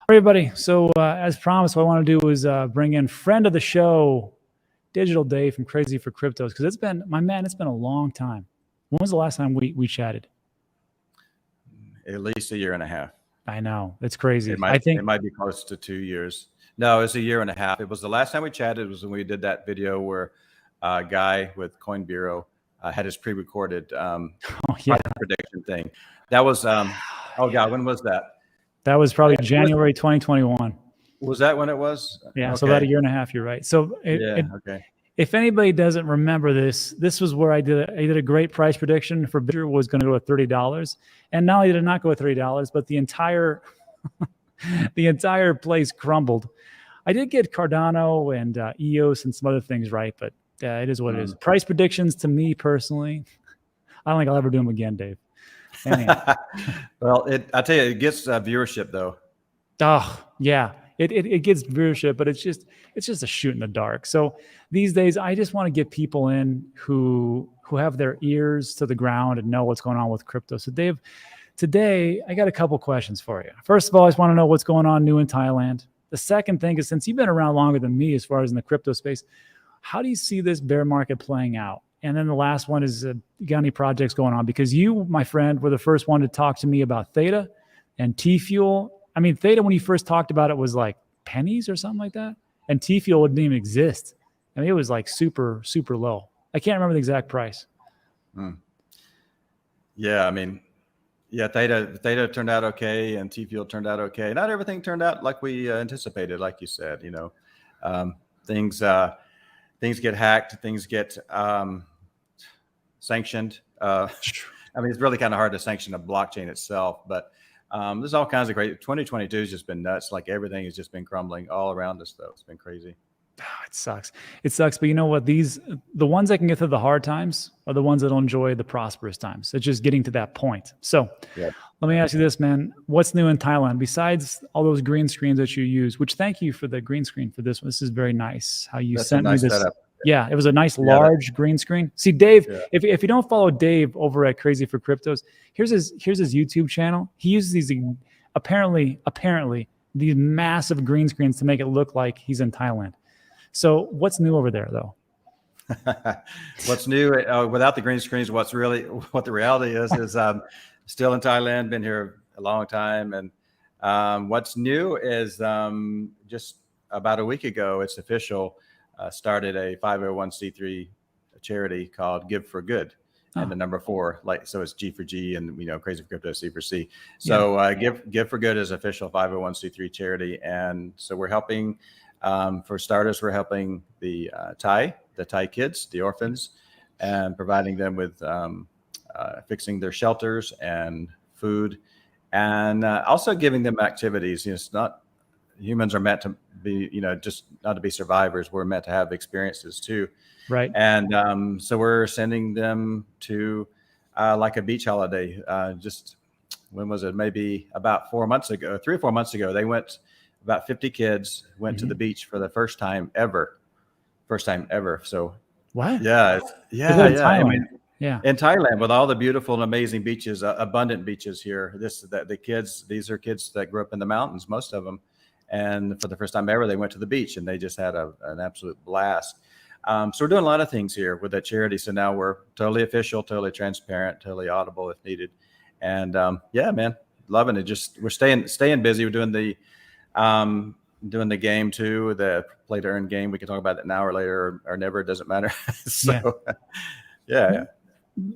Everybody, so as promised, what I want to do is bring in friend of the show, Digital Dave from Crazy for Cryptos, because it's been a long time. When was the last time we chatted? At least a year and a half. I know, it's crazy. It might be close to 2 years. No, it's a year and a half. It was the last time we chatted was when we did that video where a guy with Coin Bureau had his pre-recorded prediction thing. That was oh God, when was that? That was probably January 2021. Was that when it was? Yeah, okay. So about a year and a half. You're right. So if anybody doesn't remember this was where I did a great price prediction for Bitcoin was going to go at $30, and not only did it not go at $30, but the entire place crumbled. I did get Cardano and EOS and some other things right, but it is what it is. Price predictions to me personally, I don't think I'll ever do them again, Dave. Anyhow. Well, I tell you, it gets viewership though. Oh yeah, it gets viewership, but it's just a shoot in the dark. So these days, I just want to get people in who have their ears to the ground and know what's going on with crypto. So Dave, today I got a couple questions for you. First of all, I just want to know what's going on new in Thailand. The second thing is, since you've been around longer than me as far as in the crypto space, how do you see this bear market playing out? And then the last one is, you got any projects going on? Because you, my friend, were the first one to talk to me about Theta and T-Fuel. I mean, Theta, when you first talked about it, was like pennies or something like that. And T-Fuel didn't even exist. I mean, it was like super, super low. I can't remember the exact price. Yeah, I mean, yeah, Theta turned out okay, and T-Fuel turned out okay. Not everything turned out like we anticipated, like you said. You know, things get hacked, things get sanctioned. I mean, it's really kind of hard to sanction a blockchain itself, but there's all kinds of great. 2022 has just been nuts. Like everything has just been crumbling all around us, though. It's been crazy. Oh, it sucks. It sucks. But you know what? The ones that can get through the hard times are the ones that will enjoy the prosperous times. It's just getting to that point. So let me ask you this, man. What's new in Thailand besides all those green screens that you use, which thank you for the green screen for this one. This is very nice. How you sent me this. Setup. Yeah, it was a nice large green screen. See, Dave, if you don't follow Dave over at Crazy for Cryptos, here's his YouTube channel. He uses these apparently these massive green screens to make it look like he's in Thailand. So what's new over there, though? What's new without the green screens? What the reality is still in Thailand. Been here a long time, and what's new is just about a week ago, it's official. Started a 501c3 charity called Give for Good, and the number 4, so it's G for G, and Crazy for Crypto, C for C. So Give for Good is official 501c3 charity, and so we're helping. For starters, we're helping the Thai kids, the orphans, and providing them with fixing their shelters and food, and also giving them activities. It's not. Humans are meant to be, just not to be survivors. We're meant to have experiences too. Right. And so we're sending them to like a beach holiday. Just when was it? Maybe about 4 months ago, 3 or 4 months ago, they went, about 50 kids went to the beach for the first time ever. So what? Yeah. I mean, in Thailand, with all the beautiful and amazing beaches, abundant beaches here. These are kids that grew up in the mountains, most of them. And for the first time ever, they went to the beach, and they just had an absolute blast. So we're doing a lot of things here with that charity. So now we're totally official, totally transparent, totally audible if needed. And man, loving it. Just we're staying busy. We're doing the game too, the play to earn game. We can talk about that now or later or never. It doesn't matter. So yeah.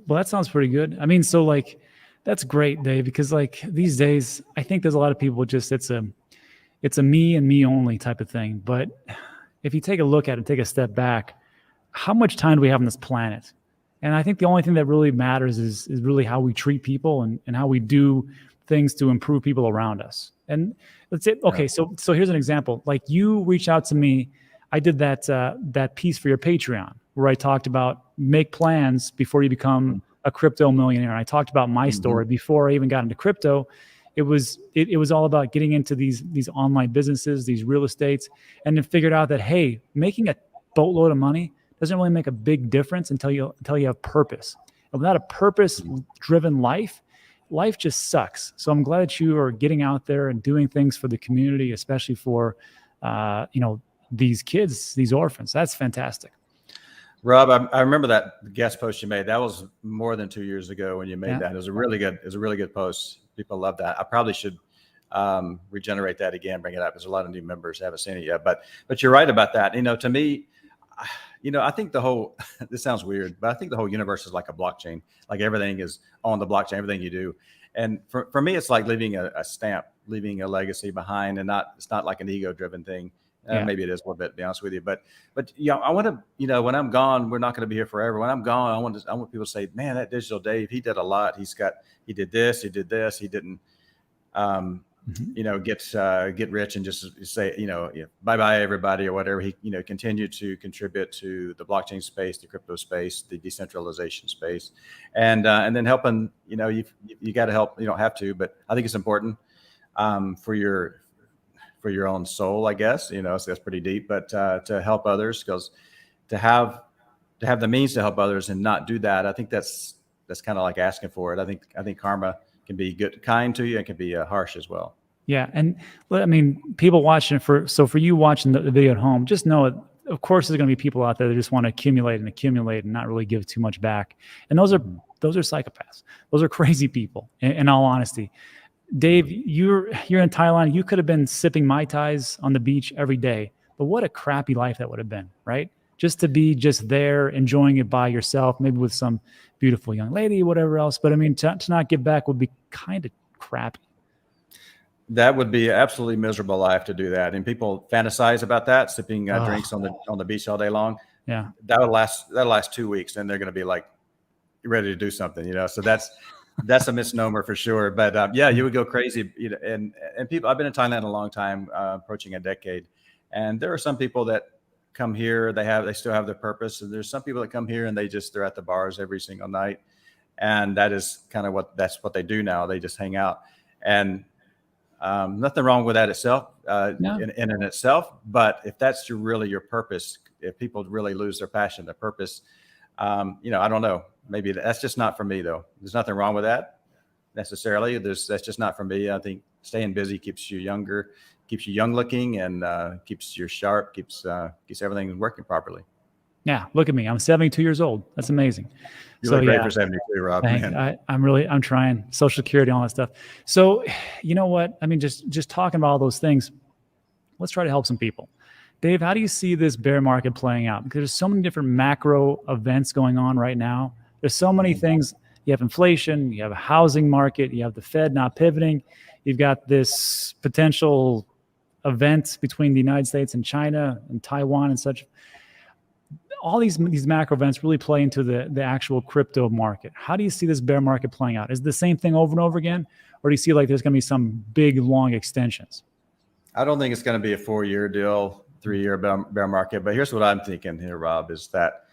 Well, that sounds pretty good. I mean, so that's great, Dave, because these days, I think there's a lot of people it's a me and me only type of thing. But if you take a look at it, take a step back, how much time do we have on this planet? And I think the only thing that really matters is really how we treat people and how we do things to improve people around us. And let's say, okay, so here's an example. Like you reached out to me. I did that piece for your Patreon where I talked about make plans before you become a crypto millionaire. And I talked about my story before I even got into crypto. It was all about getting into these online businesses, these real estates, and then figured out that, hey, making a boatload of money doesn't really make a big difference until you have purpose. And without a purpose-driven life, life just sucks. So I'm glad that you are getting out there and doing things for the community, especially for, these kids, these orphans. That's fantastic. Rob, I remember that guest post you made. That was more than 2 years ago when you made that. It was a really good post. People love that. I probably should regenerate that again, bring it up. There's a lot of new members who haven't seen it yet, but you're right about that. To me, I think the whole, this sounds weird, but I think the whole universe is like a blockchain. Like everything is on the blockchain, everything you do. And for me, it's like leaving a stamp, leaving a legacy behind, and it's not like an ego driven thing. Maybe it is a little bit, to be honest with you, but I want to, when I'm gone, we're not going to be here forever. When I'm gone, I want people to say, man, that Digital Dave, he did a lot. He did this, he didn't, get rich and just say, bye-bye everybody or whatever. He, continued to contribute to the blockchain space, the crypto space, the decentralization space, and then helping, you got to help. You don't have to, but I think it's important for your own soul, I guess, so that's pretty deep, but to help others, because to have the means to help others and not do that, I think that's kind of like asking for it. I think karma can be kind to you, and can be harsh as well. Yeah. And I mean, people watching for you watching the video at home, just know it. Of course, there's going to be people out there that just want to accumulate and not really give too much back. And those are psychopaths. Those are crazy people, in all honesty. Dave, you're in Thailand. You could have been sipping Mai Tais on the beach every day, but what a crappy life that would have been, right? Just to be just there, enjoying it by yourself, maybe with some beautiful young lady, whatever else. But I mean, to not give back would be kind of crappy. That would be an absolutely miserable life to do that. And people fantasize about that, sipping drinks on the beach all day long. Yeah, that'll last 2 weeks, and they're going to be like ready to do something, So that's a misnomer for sure. But you would go crazy. And people, I've been in Thailand a long time, approaching a decade, and there are some people that come here, they still have their purpose. And there's some people that come here and they're at the bars every single night, and that is kind of that's what they do now. They just hang out, and nothing wrong with that itself, in itself. But if that's really your purpose, if people really lose their passion, their purpose, I don't know. Maybe that's just not for me, though. There's nothing wrong with that necessarily. That's just not for me. I think staying busy keeps you younger, keeps you young looking, and keeps you sharp, keeps everything working properly. Yeah, look at me. I'm 72 years old. That's amazing. You look great for 72, Rob. I'm trying. Social Security, all that stuff. So, you know what? I mean, just talking about all those things, let's try to help some people. Dave, how do you see this bear market playing out? Because there's so many different macro events going on right now. There's so many things. You have inflation, you have a housing market, you have the Fed not pivoting. You've got this potential event between the United States and China and Taiwan and such. All these macro events really play into the actual crypto market. How do you see this bear market playing out? Is it the same thing over and over again? Or do you see like there's going to be some big, long extensions? I don't think it's going to be a 4-year deal, 3-year bear market. But here's what I'm thinking here, Rob, is that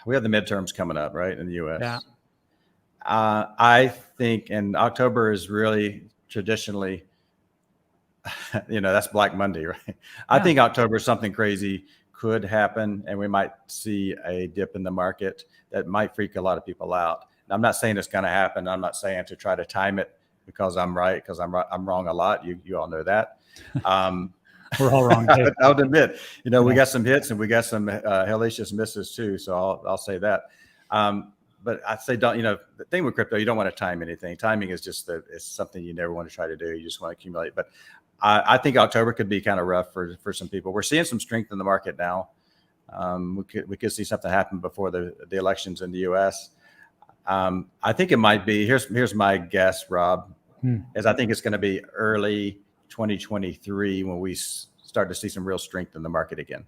we have the midterms coming up, right, in the U.S. Yeah. I think, and October is really traditionally, that's Black Monday, right? Yeah. I think October something crazy could happen, and we might see a dip in the market that might freak a lot of people out. And I'm not saying it's going to happen. I'm not saying to try to time it because I'm right, because I'm wrong a lot. You all know that. We're all wrong. I'll admit, we got some hits and we got some hellacious misses too. So I'll say that. But I'd say the thing with crypto, you don't want to time anything. Timing is just it's something you never want to try to do. You just want to accumulate. But I think October could be kind of rough for some people. We're seeing some strength in the market now. We could see something happen before the elections in the U.S. I think it might be. Here's my guess, Rob, is I think it's going to be early 2023 when we start to see some real strength in the market again.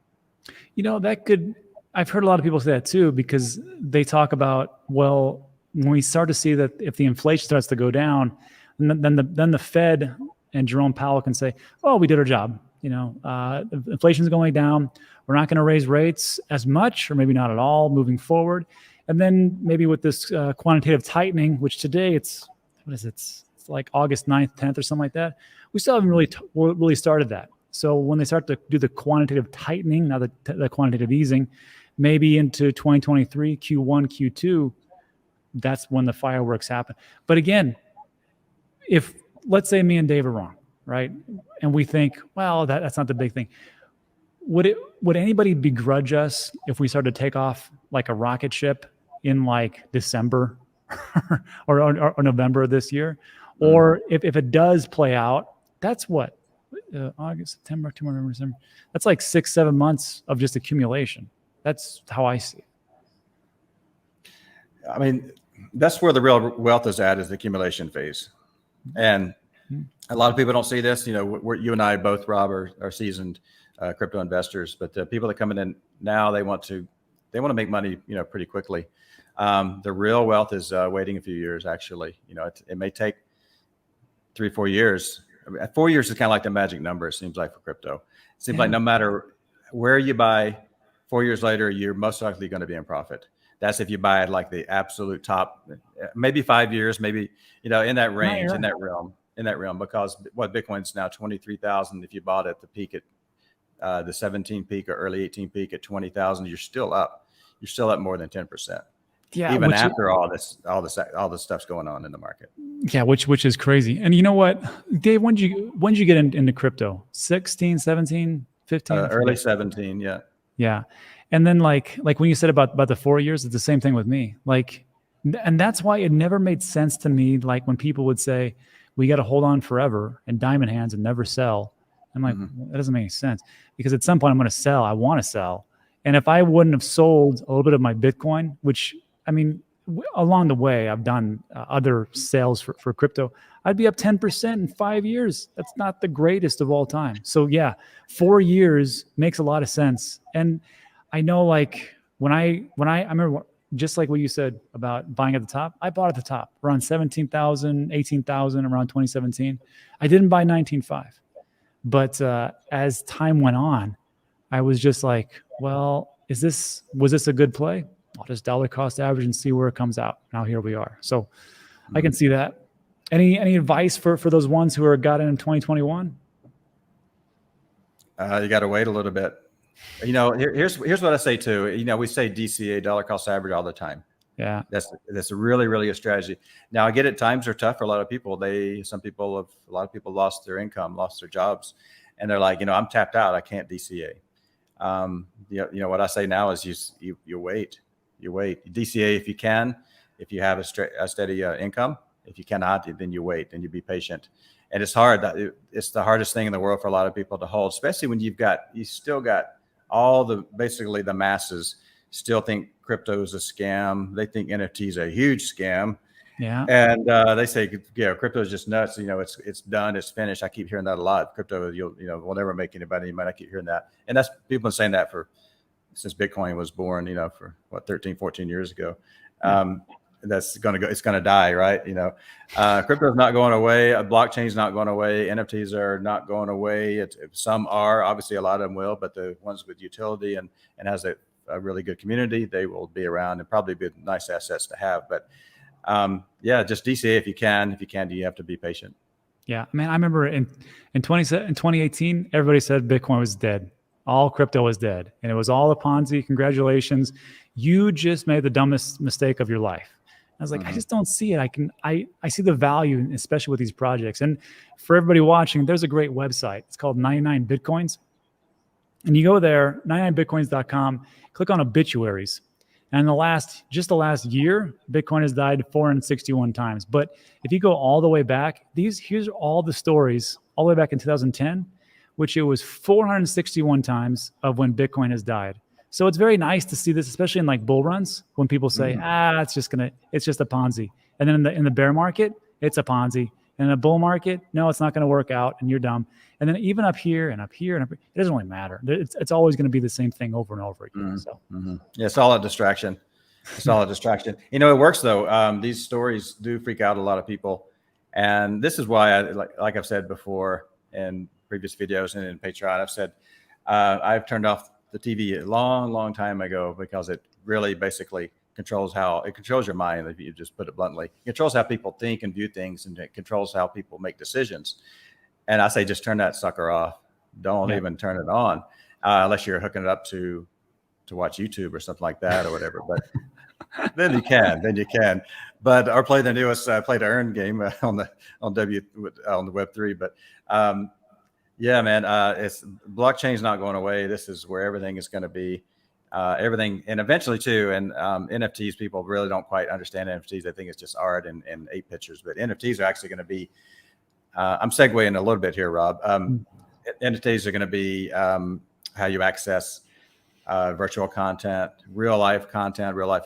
I've heard a lot of people say that too, because they talk about, well, when we start to see that if the inflation starts to go down, then the Fed and Jerome Powell can say, oh, we did our job. Inflation's going down. We're not going to raise rates as much, or maybe not at all moving forward. And then maybe with this quantitative tightening, which today it's like August 9th, 10th or something like that. We still haven't really started that. So when they start to do the quantitative tightening, now the quantitative easing, maybe into 2023, Q1, Q2, that's when the fireworks happen. But again, if let's say me and Dave are wrong, right? And we think, well, that's not the big thing. Would anybody begrudge us if we started to take off like a rocket ship in like December or November of this year? Or if it does play out, that's what August, September, October, November, December. That's like 6-7 months of just accumulation. That's how I see it. I mean, that's where the real wealth is at, is the accumulation phase. And a lot of people don't see this. You know, you and I both, Rob, are seasoned crypto investors, but the people that come in now, they want to make money, you know, pretty quickly. The real wealth is waiting a few years. Actually, you know, it may take 3-4 years. 4 years is kind of like the magic number. It seems like for crypto, it seems like no matter where you buy, 4 years later, you're most likely going to be in profit. That's if you buy at like the absolute top, maybe 5 years, maybe, you know, in that range, in that realm, because what Bitcoin's now 23,000. If you bought at the peak at the 17 peak or early 18 peak at 20,000, you're still up. You're still up more than 10%. Yeah, even after all this stuff's going on in the market. Yeah, which is crazy. And you know what, Dave, when did you get into crypto? 16, 17, 15? Early 17, yeah. Yeah. And then like when you said about the 4 years, it's the same thing with me. Like, and that's why it never made sense to me. Like when people would say, we got to hold on forever and diamond hands and never sell. I'm like, that doesn't make any sense, because at some point I'm going to sell. I want to sell. And if I wouldn't have sold a little bit of my Bitcoin, which, I mean, along the way, I've done other sales for crypto, I'd be up 10% in 5 years. That's not the greatest of all time. So yeah, 4 years makes a lot of sense. And I know, like when I remember, just like what you said about buying at the top, I bought at the top around 17,000, 18,000 around 2017. I didn't buy 19.5. But as time went on, I was just like, well, was this a good play? I'll just dollar cost average and see where it comes out. Now here we are. So I can see that. Any advice for those ones who got in 2021? You got to wait a little bit. You know, here's what I say too. You know, we say DCA, dollar cost average, all the time. Yeah, that's really a strategy. Now I get it. Times are tough for a lot of people. A lot of people lost their income, lost their jobs, and they're like, you know, I'm tapped out. I can't DCA. You know what I say now is you wait. You wait. DCA if you can, if you have a steady income. If you cannot, then you wait and you be patient. And it's hard. It's the hardest thing in the world for a lot of people to hold, especially when you still got basically the masses still think crypto is a scam. They think NFT is a huge scam. Yeah. And they say, yeah, crypto is just nuts. You know, it's done. It's finished. I keep hearing that a lot. Crypto, will never make anybody any money. I keep hearing that. And that's, people have been saying that since Bitcoin was born, you know, for 13, 14 years ago. It's going to die, right? You know, crypto is not going away. Blockchain is not going away. NFTs are not going away. Some are, obviously a lot of them will, but the ones with utility and has a really good community, they will be around and probably be nice assets to have. But yeah, just DCA if you can. If you can, you have to be patient. Yeah, man, I remember in 2018, everybody said Bitcoin was dead. All crypto was dead, and it was all a Ponzi. Congratulations, you just made the dumbest mistake of your life. I was like, I just don't see it. I see the value, especially with these projects. And for everybody watching, there's a great website. It's called 99 Bitcoins. And you go there, 99bitcoins.com, click on obituaries. And the last year, Bitcoin has died 461 times. But if you go all the way back, here's all the stories all the way back in 2010, which it was 461 times of when Bitcoin has died. So it's very nice to see this, especially in like bull runs, when people say, it's just a Ponzi. And then in the bear market, it's a Ponzi. And in a bull market, no, it's not going to work out and you're dumb. And then even up here and up here and up here, it doesn't really matter. It's always going to be the same thing over and over again. So yeah, it's all a distraction. It's all a distraction. You know, it works though. These stories do freak out a lot of people. And this is why like I've said before in previous videos and in Patreon, I've said, I've turned off the TV a long time ago, because it really basically controls your mind. If you just put it bluntly, it controls how people think and view things, and it controls how people make decisions. And I say, just turn that sucker off. Don't even turn it on, unless you're hooking it up to watch YouTube or something like that or whatever. then you can. But or play the newest play to earn game on the Web3. But yeah, man, it's blockchain's not going away. This is where everything is going to be. Everything, and eventually too. And NFTs, people really don't quite understand NFTs. They think it's just art and 8 pictures, but NFTs are actually going to be. I'm segueing a little bit here, Rob. NFTs are going to be how you access virtual content, real life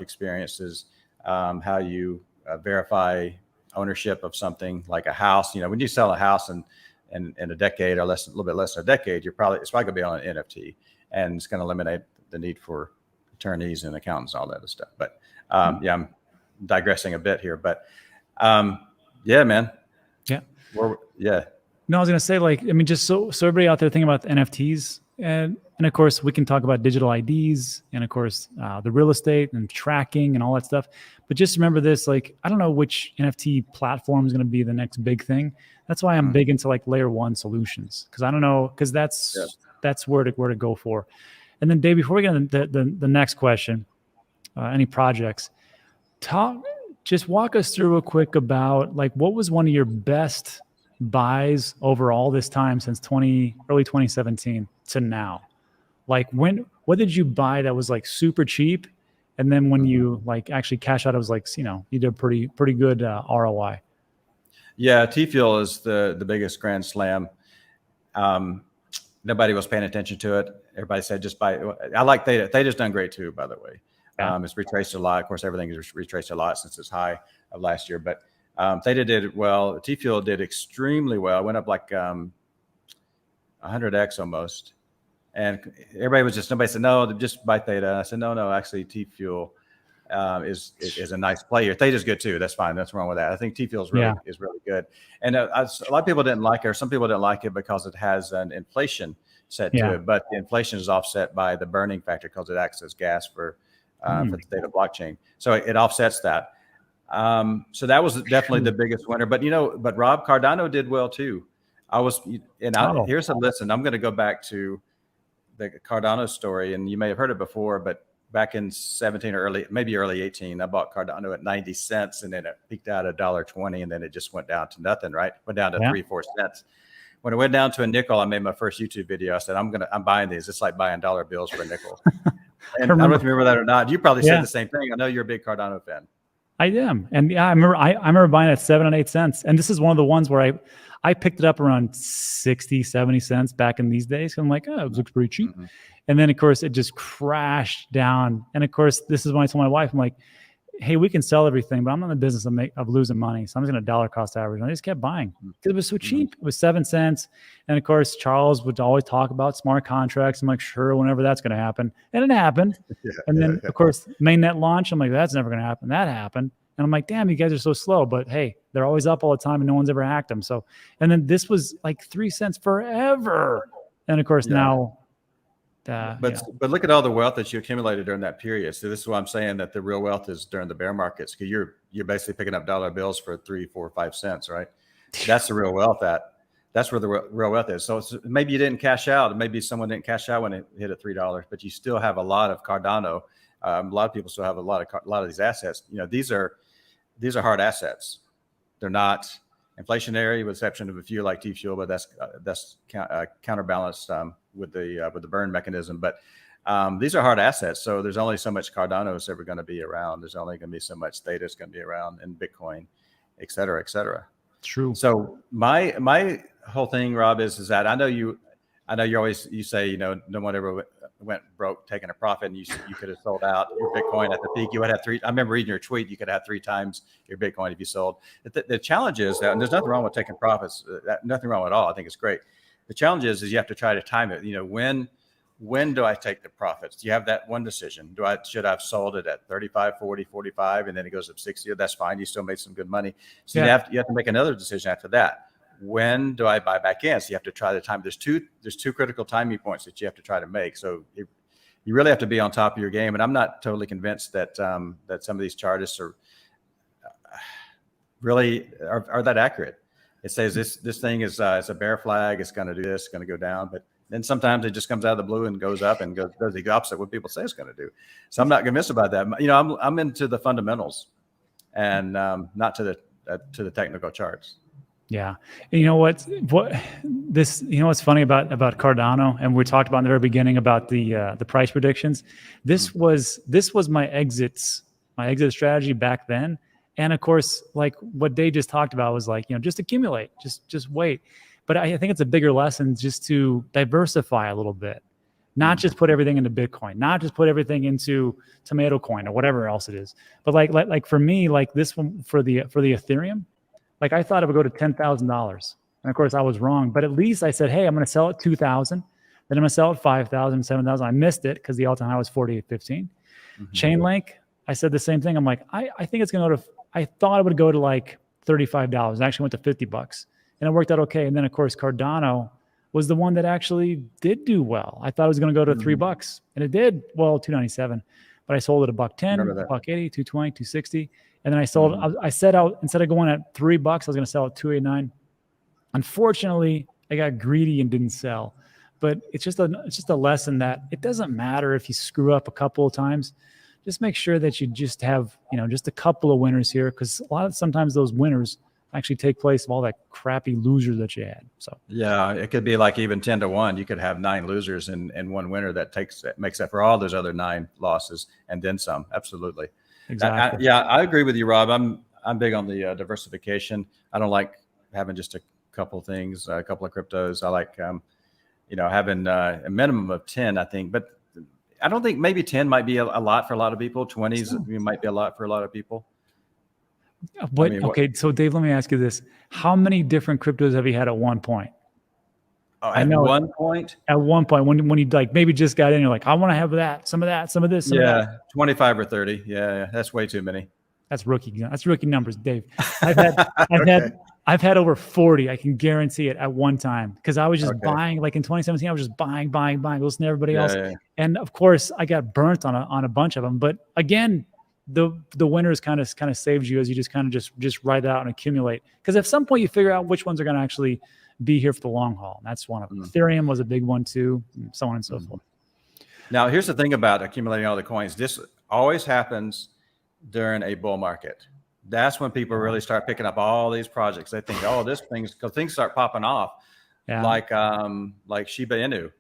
experiences, how you verify ownership of something like a house. When you sell a house in a decade or a little bit less than a decade, it's probably going to be on an NFT, and it's going to eliminate the need for attorneys and accountants, all that other stuff. But yeah, I'm digressing a bit here, but yeah, man. Yeah. Yeah. No, I was going to say, just so everybody out there thinking about the NFTs, and of course we can talk about digital IDs, and of course the real estate and tracking and all that stuff. But just remember this, I don't know which NFT platform is going to be the next big thing. That's why I'm big into layer 1 solutions, because I don't know, because that's where to go for. And then Dave, before we get into the next question, any projects, just walk us through real quick about what was one of your best buys over all this time since early 2017 to now. What did you buy that was super cheap, and then when you actually cash out, it was you did a pretty good ROI? Yeah, T-Fuel is the biggest grand slam. Nobody was paying attention to it. Everybody said just buy it. I like Theta. Theta's done great too, by the way. Yeah. It's retraced a lot. Of course, everything is retraced a lot since its high of last year. But Theta did well. T-Fuel did extremely well. It went up 100x almost. And nobody said, no, just buy Theta. I said, no, actually T-Fuel is a nice player. Theta's good too. That's fine. That's wrong with that. I think T-Fuel is really good. And a lot of people didn't like it, or some people didn't like it because it has an inflation set to it. But the inflation is offset by the burning factor because it acts as gas for the Theta blockchain. So it offsets that. So that was definitely the biggest winner. But but Rob, Cardano did well too. Here's a listen. I'm going to go back to the Cardano story, and you may have heard it before, but back in 17 or early 18, I bought Cardano at 90 cents, and then it peaked out at $1.20, and then it just went down to nothing, right? Went down to 3-4 cents. When it went down to a nickel, I made my first YouTube video. I said, I'm buying these. It's like buying dollar bills for a nickel. And I don't know if you remember that or not. You probably said the same thing. I know you're a big Cardano fan. I am. And yeah, I remember buying it at 7 and 8 cents. And this is one of the ones where I picked it up around 60, 70 cents back in these days. I'm like, oh, it looks pretty cheap. Mm-hmm. And then of course it just crashed down. And of course, this is when I told my wife, I'm like, hey, we can sell everything, but I'm not in the business of losing money. So I'm just going to dollar cost average. And I just kept buying because it was so cheap. It was 7 cents. And of course, Charles would always talk about smart contracts. I'm like, sure, whenever that's going to happen. And it happened. And then of course, mainnet launch. I'm like, that's never going to happen. That happened. And I'm like, damn, you guys are so slow. But hey, they're always up all the time and no one's ever hacked them. So, and then this was 3 cents forever. And of course now, but look at all the wealth that you accumulated during that period. So this is why I'm saying that the real wealth is during the bear markets, because you're basically picking up dollar bills for 3, 4, 5 cents, right? That's the real wealth. That's where the real wealth is. So maybe you didn't cash out. Maybe someone didn't cash out when it hit at $3, but you still have a lot of Cardano. A lot of people still have a lot of these assets. These are hard assets. They're not inflationary, with the exception of a few like T-Fuel, but that's counterbalanced with the burn mechanism. But these are hard assets, so there's only so much Cardano is ever going to be around. There's only going to be so much Theta is going to be around, and Bitcoin, et cetera, et cetera. True. So my whole thing, Rob, is that I know you say no one ever went broke taking a profit, and you could have sold out your Bitcoin at the peak. You would have I remember reading your tweet. You could have 3 times your Bitcoin if you sold. The challenge is that, and there's nothing wrong with taking profits. Nothing wrong at all. I think it's great. The challenge is you have to try to time it. When do I take the profits? You have that one decision. Should I have sold it at 35, 40, 45, and then it goes up 60? That's fine. You still made some good money. So you have to make another decision after that. When do I buy back in? So you have to try the time. There's two critical timing points that you have to try to make. So you really have to be on top of your game. And I'm not totally convinced that some of these chartists are really are that accurate. It says this thing is a bear flag. It's going to do this. It's going to go down. But then sometimes it just comes out of the blue and goes up and does the opposite of what people say it's going to do. So I'm not convinced about that. You know, I'm into the fundamentals and not to the technical charts. Yeah. And you know what's funny about Cardano, and we talked about in the very beginning about the price predictions. This was my exit strategy back then. And of course, like what Dave just talked about was like, you know, just accumulate, just wait. But I think it's a bigger lesson just to diversify a little bit, not just put everything into Bitcoin, not just put everything into Tomato Coin or whatever else it is. But like for me, like this one for the Ethereum, like I thought it would go to $10,000. And of course I was wrong, but at least I said, hey, I'm going to sell it 2,000. Then I'm going to sell it 5,000, 7,000. I missed it because the all-time high was 48.15. Chainlink, I said the same thing. I'm like, I think it's going to go to, I thought it would go to like $35. It actually went to $50. And it worked out okay. And then of course Cardano was the one that actually did do well. I thought it was going to go to $3, and it did. Well, $2.97, but I sold it at $1.10, $1.80, $2.20, $2.60. And then I sold, I set out, instead of going at $3, I was going to sell at $2.89. Unfortunately, I got greedy and didn't sell. But it's just a lesson that it doesn't matter if you screw up a couple of times. Just make sure that you just have, you know, just a couple of winners here, because sometimes those winners actually take place of all that crappy losers that you had. So yeah, it could be like even 10-1. You could have 9 losers and one winner that makes up for all those other 9 losses and then some. Absolutely. Exactly. I agree with you, Rob. I'm big on the diversification. I don't like having just a couple of things, a couple of cryptos. I like, you know, having a minimum of 10, I think. But I don't think, maybe 10 might be a lot for a lot of people. 20s might be a lot for a lot of people. But okay, so Dave, let me ask you this: how many different cryptos have you had at one point? At one point, when you like maybe just got in, you're like, I want to have that, some of this, some of that. 25 or 30. Yeah, that's way too many. That's rookie numbers, Dave. I've had over 40. I can guarantee it at one time, because I was just buying. Like in 2017, I was just buying, listening to everybody else. Yeah. And of course, I got burnt on a bunch of them. But again, the winners kind of saves you, as you just kind of just write out and accumulate. Because at some point you figure out which ones are going to actually be here for the long haul. And that's one of them. Ethereum was a big one too, and so on and so forth. Now, here's the thing about accumulating all the coins. This always happens during a bull market. That's when people really start picking up all these projects. They think, oh, because things start popping off. Yeah. Like Shiba Inu.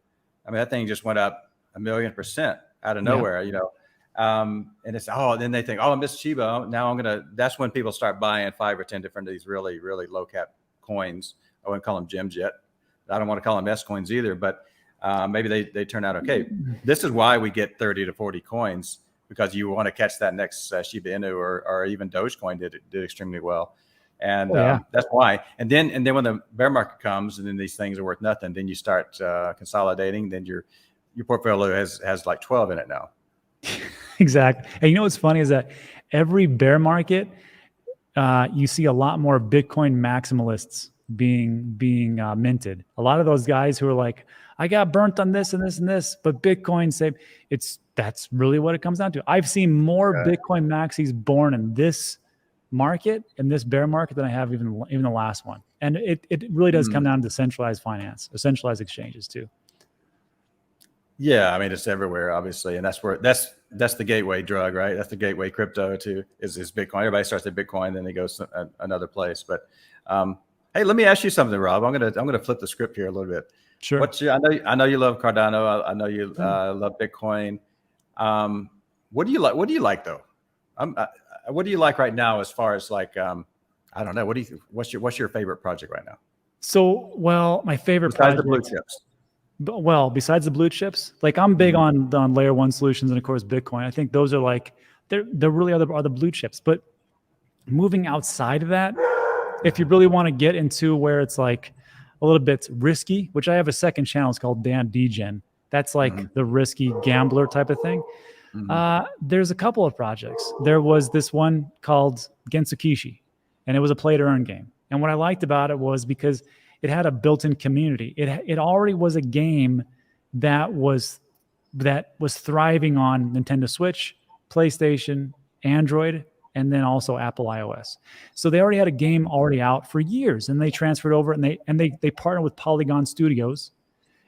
I mean, that thing just went up 1,000,000% out of nowhere, you know. And it's, then they think, I missed Shiba. Now that's when people start buying 5 or 10 different of these really, really low cap coins. I wouldn't call them gems yet. I don't want to call them S coins either, but maybe they turn out okay. This is why we get 30 to 40 coins, because you want to catch that next Shiba Inu or even Dogecoin did extremely well. And that's why. And then when the bear market comes and then these things are worth nothing, then you start consolidating. Then your portfolio has like 12 in it now. Exactly. And you know what's funny is that every bear market, you see a lot more Bitcoin maximalists being minted. A lot of those guys who are like, I got burnt on this and this and this, but Bitcoin say that's really what it comes down to. I've seen more Bitcoin maxis born in this market, in this bear market, than I have even the last one. And it really does come down to centralized finance, or centralized exchanges too. Yeah, I mean, it's everywhere, obviously, and that's the gateway drug, right? That's the gateway crypto to is Bitcoin. Everybody starts at Bitcoin, then they go another place. But hey, let me ask you something, Rob. I'm gonna flip the script here a little bit. Sure. I know you love Cardano. I know you love Bitcoin. What do you like? What do you like though? What do you like right now as far as like I don't know. What's your favorite project right now? So, well, my favorite besides project, the blue chips. Well, besides the blue chips, like I'm big on layer 1 solutions and of course Bitcoin. I think those are like they're really are the blue chips. But moving outside of that, if you really want to get into where it's like a little bit risky, which I have a second channel, it's called Dan Degen. That's like the risky gambler type of thing. There's a couple of projects. There was this one called Gensukishi, and it was a play to earn game. And what I liked about it was because it had a built-in community. It already was a game that was thriving on Nintendo Switch, PlayStation, Android, and then also Apple iOS. So they already had a game already out for years, and they transferred over and they partnered with Polygon Studios,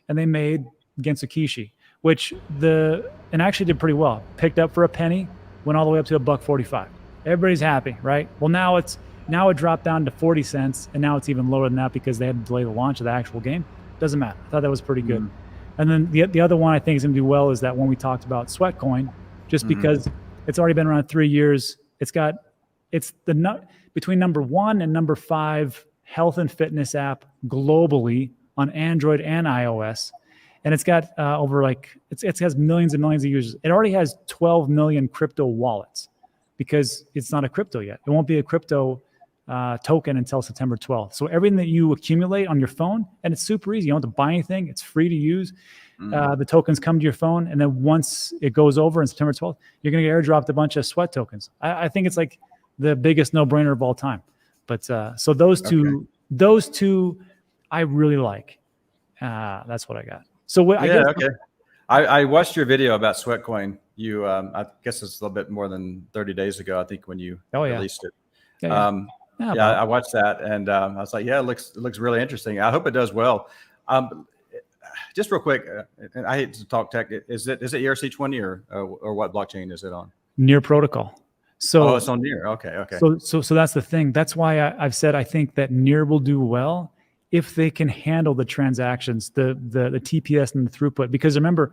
and they made Gensukishi, and actually did pretty well. Picked up for a penny, went all the way up to $1.45. Everybody's happy, right? Well, now it dropped down to 40 cents, and now it's even lower than that because they had to delay the launch of the actual game. Doesn't matter. I thought that was pretty good. Mm-hmm. And then the other one I think is going to do well is that one we talked about, Sweatcoin, just because it's already been around 3 years. Between number 1 and number 5 health and fitness app globally on Android and iOS. And it's got it has millions and millions of users. It already has 12 million crypto wallets because it's not a crypto yet. It won't be a crypto token until September 12th. So everything that you accumulate on your phone, and it's super easy. You don't have to buy anything. It's free to use. The tokens come to your phone, and then once it goes over in September 12th, you're going to get airdropped a bunch of sweat tokens. I think it's like the biggest no-brainer of all time. But so those two, I really like. That's what I got. So I watched your video about Sweatcoin. You, I guess it's a little bit more than 30 days ago, I think, when you released it. I watched that, and I was like, yeah, it looks really interesting. I hope it does well. Just real quick, and I hate to talk tech. Is it ERC20 or what blockchain is it on? Near protocol. So it's on Near. Okay. So that's the thing. That's why I've said I think that Near will do well if they can handle the transactions, the TPS and the throughput. Because remember,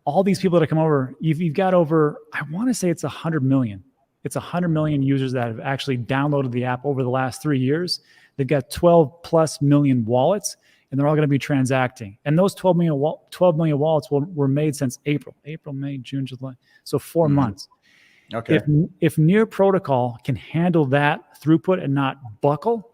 all these people that come over, you've got over, I want to say it's 100 million. It's 100 million users that have actually downloaded the app over the last 3 years. They've got 12 plus million wallets, and they're all going to be transacting. And those 12 million wallets were made since April, May, June, July. So 4 months. Okay. If Near Protocol can handle that throughput and not buckle,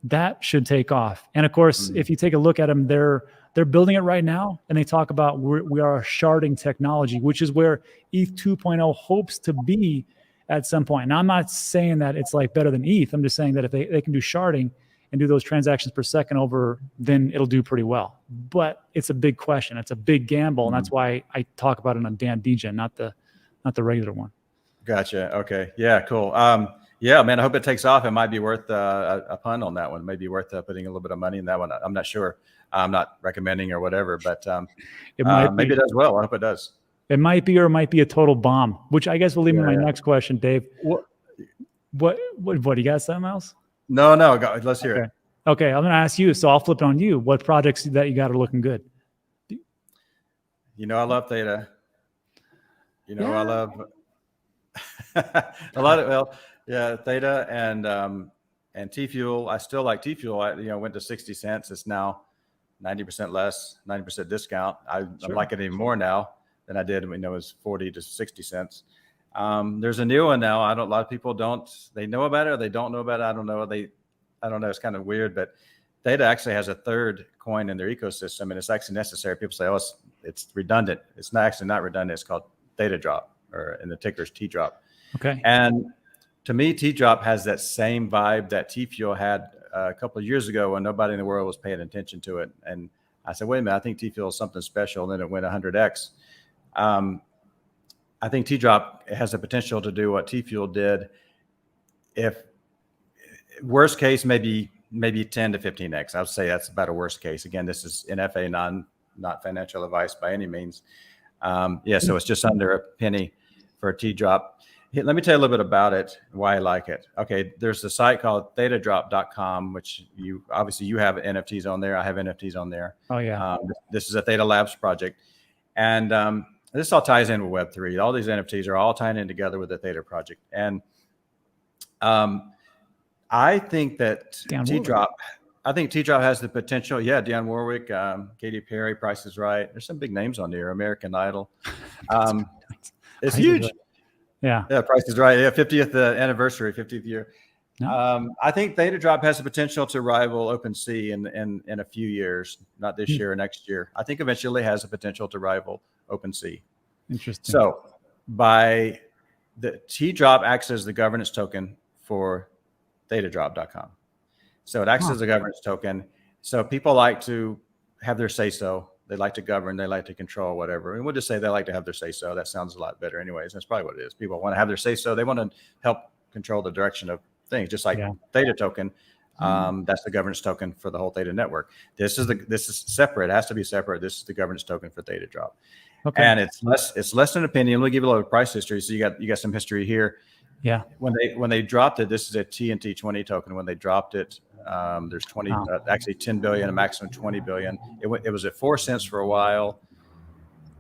that should take off. And of course, if you take a look at them, they're building it right now, and they talk about we are a sharding technology, which is where ETH 2.0 hopes to be at some point. Now, I'm not saying that it's like better than ETH. I'm just saying that if they can do sharding and do those transactions per second over, then it'll do pretty well. But it's a big question. It's a big gamble, and that's why I talk about it on Dan Degen, not the regular one. Gotcha. Okay. Yeah. Cool. Yeah, man. I hope it takes off. It might be worth a punt on that one. It may be worth putting a little bit of money in that one. I'm not sure. I'm not recommending or whatever, but maybe it does well. I hope it does. It might be, or it might be a total bomb, which I guess will lead me to my next question, Dave. What you got, something else? No, let's hear it. Okay, I'm going to ask you, so I'll flip it on you. What projects that you got are looking good? I love Theta. I love a lot of, Theta and T-Fuel. I still like T-Fuel. Went to 60 cents. It's now 90% less, 90% discount. I like it even more now than I did when it was 40 to 60 cents. There's a new one now. A lot of people they know about it or they don't know about it. I don't know. I don't know. It's kind of weird, but Theta actually has a third coin in their ecosystem, and it's actually necessary. People say, it's redundant. It's not redundant. It's called Theta Drop, and the ticker's T Drop. Okay. And to me, T Drop has that same vibe that T-Fuel had a couple of years ago when nobody in the world was paying attention to it. And I said, wait a minute, I think T-Fuel is something special. And then it went 100x. I think T Drop has the potential to do what T-Fuel did. If worst case, maybe 10 to 15x. I would say that's about a worst case. Again, this is NFA, not financial advice by any means. So it's just under a penny for a T Drop. Let me tell you a little bit about it, why I like it. Okay, there's a site called thetadrop.com, which you have NFTs on there. I have NFTs on there. Oh, yeah. This is a Theta Labs project. And this all ties in with Web3. All these NFTs are all tying in together with the Theta project. And I think that T Drop has the potential. Yeah, Dionne Warwick, Katy Perry, Price is Right. There's some big names on there. American Idol. It's huge. Yeah, Price is Right. Yeah, 50th anniversary, 50th year. No. I think Theta Drop has the potential to rival OpenSea in a few years, not this year or next year. I think eventually has the potential to rival OpenSea. Interesting. So by the T Drop acts as the governance token for thetadrop.com. So it acts as a governance token. So people like to have their say-so. They like to govern. They like to control whatever. And we'll just say they like to have their say-so. That sounds a lot better anyways. That's probably what it is. People want to have their say-so. They want to help control the direction of things, just like Theta token That's the governance token for the whole Theta network. This is separate. It has to be separate. This is the governance token for Theta Drop. Okay. And it's less than an opinion. Let me give you a little price history. So you got some history here. Yeah. When they dropped it, this is a TNT 20 token. When they dropped it, there's 20, actually 10 billion, a maximum 20 billion. It was at 4 cents for a while.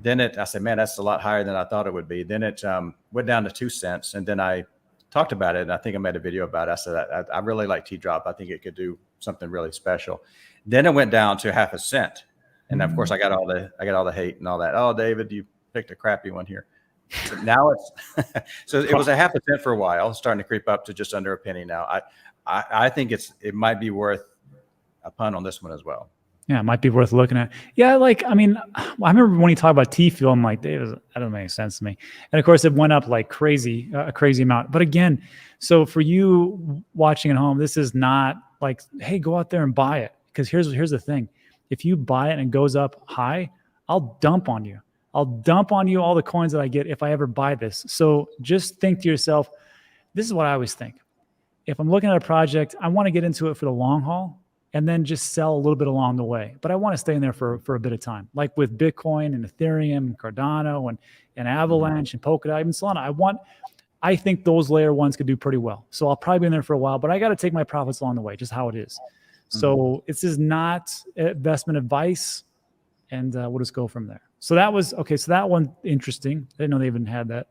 Then I said, man, that's a lot higher than I thought it would be. Then it went down to 2 cents. And then I talked about it. And I think I made a video about it. I said, I really like T Drop. I think it could do something really special. Then it went down to 0.5 cent. And of course I got all the hate and all that. Oh, David, you picked a crappy one here. So now it's, so it was a 0.5 cent for a while, starting to creep up to just under a penny now. I think it might be worth a punt on this one as well. Yeah, it might be worth looking at. Yeah, I remember when you talk about T-Fuel, I'm like, Dave, that doesn't make sense to me. And of course, it went up like crazy, a crazy amount. But again, so for you watching at home, this is not like, hey, go out there and buy it. Because here's the thing. If you buy it and it goes up high, I'll dump on you. I'll dump on you all the coins that I get if I ever buy this. So just think to yourself, this is what I always think. If I'm looking at a project, I want to get into it for the long haul and then just sell a little bit along the way. But I want to stay in there for a bit of time. Like with Bitcoin and Ethereum and Cardano and Avalanche and Polkadot, even Solana. I think those layer ones could do pretty well. So I'll probably be in there for a while, but I got to take my profits along the way, just how it is. So this is not investment advice, and we'll just go from there. So that was okay. So that one interesting. I didn't know they even had that.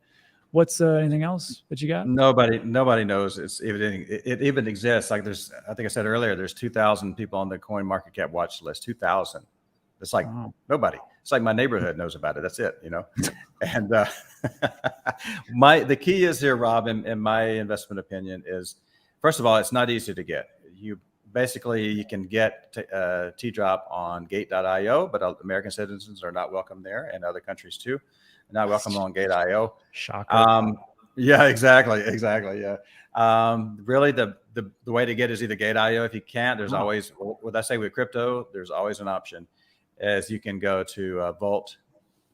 What's anything else that you got? Nobody knows it even exists. Like I think I said earlier, there's 2,000 people on the Coin Market Cap watch list. 2,000. It's like nobody. It's like my neighborhood knows about it. That's it, And the key is here, Rob, in my investment opinion, is first of all, it's not easy to get. You can get T Drop on Gate.io, but American citizens are not welcome there, and other countries too. Not welcome on Gate.io. Shocker. Yeah, exactly. Yeah. Really, the way to get is either Gate.io. If you can't, there's always what I say with crypto. There's always an option, as you can go to Vault.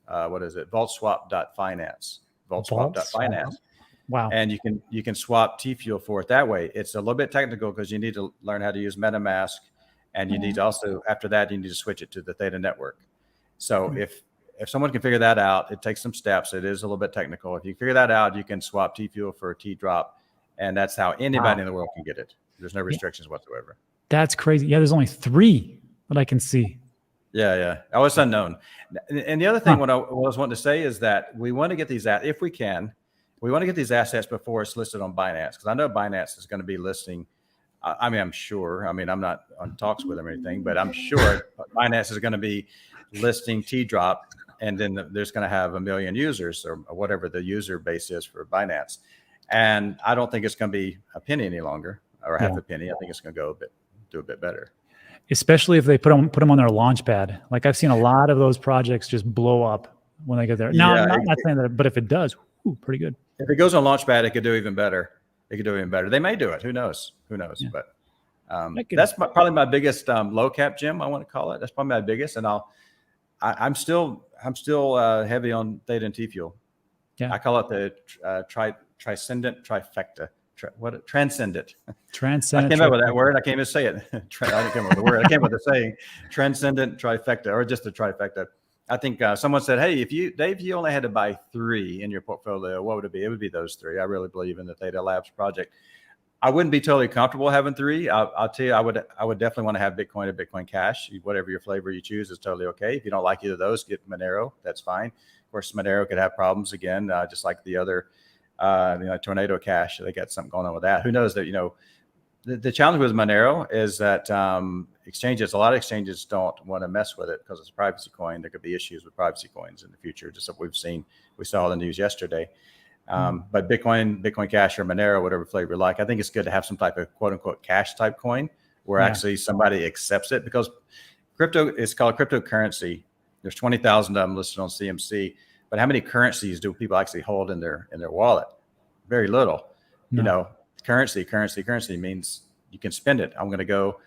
What is it? VaultSwap.finance. VaultSwap.finance. Wow. And you can swap T-Fuel for it that way. It's a little bit technical because you need to learn how to use MetaMask, and you need to also, after that, you need to switch it to the Theta network. So if someone can figure that out, it takes some steps. It is a little bit technical. If you figure that out, you can swap T-Fuel for T Drop, and that's how anybody in the world can get it. There's no restrictions whatsoever. That's crazy. Yeah, there's only 3 that I can see. Yeah. Oh, it's unknown. And the other thing what I was wanting to say is that we want to get these out if we can. We want to get these assets before it's listed on Binance, because I know Binance is going to be listing. I'm sure. I'm not on talks with them or anything, but I'm sure Binance is going to be listing T Drop, and then there's going to have 1 million users or whatever the user base is for Binance. And I don't think it's going to be a penny any longer, or half a penny. I think it's going to do a bit better. Especially if they put them on their launch pad. Like I've seen a lot of those projects just blow up when they get there. Now, I'm not saying that, but if it does, pretty good. If it goes on Launchpad, it could do even better. They may do it. Who knows? Yeah. But that's probably my biggest low cap gem, I want to call it. That's probably my biggest. And I'm still heavy on Theta and T-Fuel. Yeah. I call it the transcendent trifecta. Transcendent. I came up with that word. I can't even say it. I didn't come up with the word. I came up with the saying transcendent trifecta, or just a trifecta. I think someone said, hey, Dave, you only had to buy 3 in your portfolio, what would it be? It would be those 3. I really believe in the Theta Labs project. I wouldn't be totally comfortable having 3. I'll tell you, I would definitely want to have Bitcoin or Bitcoin Cash. Whatever your flavor you choose is totally okay. If you don't like either of those, get Monero. That's fine. Of course, Monero could have problems again, just like the other Tornado Cash. They got something going on with that. Who knows that, the challenge with Monero is that a lot of exchanges don't want to mess with it because it's a privacy coin. There could be issues with privacy coins in the future, just like we saw in the news yesterday. But Bitcoin Cash or Monero, whatever flavor you like, I think it's good to have some type of quote unquote cash type coin where actually somebody accepts it, because crypto is called cryptocurrency. There's 20,000 of them listed on CMC, but how many currencies do people actually hold in their wallet? Very little. No. Currency means you can spend it. I'm going to go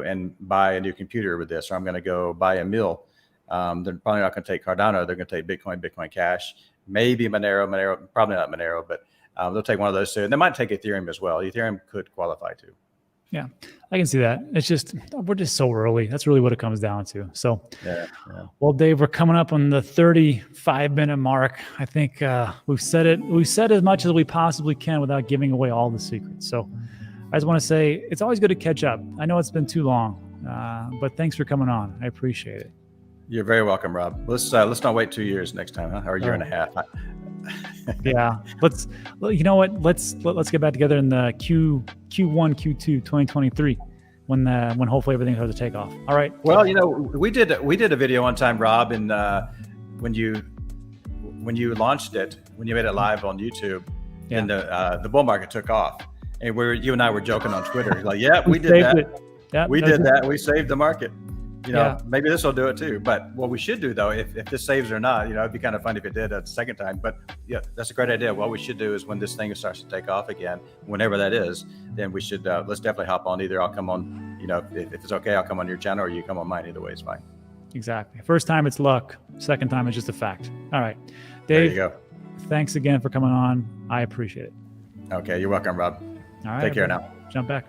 and buy a new computer with this, or I'm going to go buy a mill. They're probably not going to take Cardano. They're going to take Bitcoin Cash, maybe Monero, probably not Monero, but they'll take one of those two. And they might take Ethereum as well. Ethereum could qualify too. Yeah, I can see that. It's just, we're just so early. That's really what it comes down to. So, Yeah. well, Dave, we're coming up on the 35-minute mark. I think we've said it. We've said as much as we possibly can without giving away all the secrets. So I just want to say it's always good to catch up. I know it's been too long, but thanks for coming on. I appreciate it. You're very welcome, Rob. Let's not wait 2 years next time, huh? Or a year and a half. Yeah, you know what? Let's get back together in the Q1, Q2, 2023, when hopefully everything starts to take off. All right. Well, we did a video one time, Rob, and when you launched it, when you made it live on YouTube, and the bull market took off, and you and I were joking on Twitter, like, yeah, we did that. Yeah, we did that. We saved the market. Yeah. Maybe this will do it too. But what we should do, though, if this saves or not, it'd be kind of funny if it did a second time. But yeah, that's a great idea. What we should do is when this thing starts to take off again, whenever that is, then we should let's definitely hop on. Either I'll come on, if it's okay, I'll come on your channel, or you come on mine. Either way is fine. Exactly. First time it's luck. Second time it's just a fact. All right, Dave. There you go. Thanks again for coming on. I appreciate it. Okay, you're welcome, Rob. All right. Take care now. Jump back.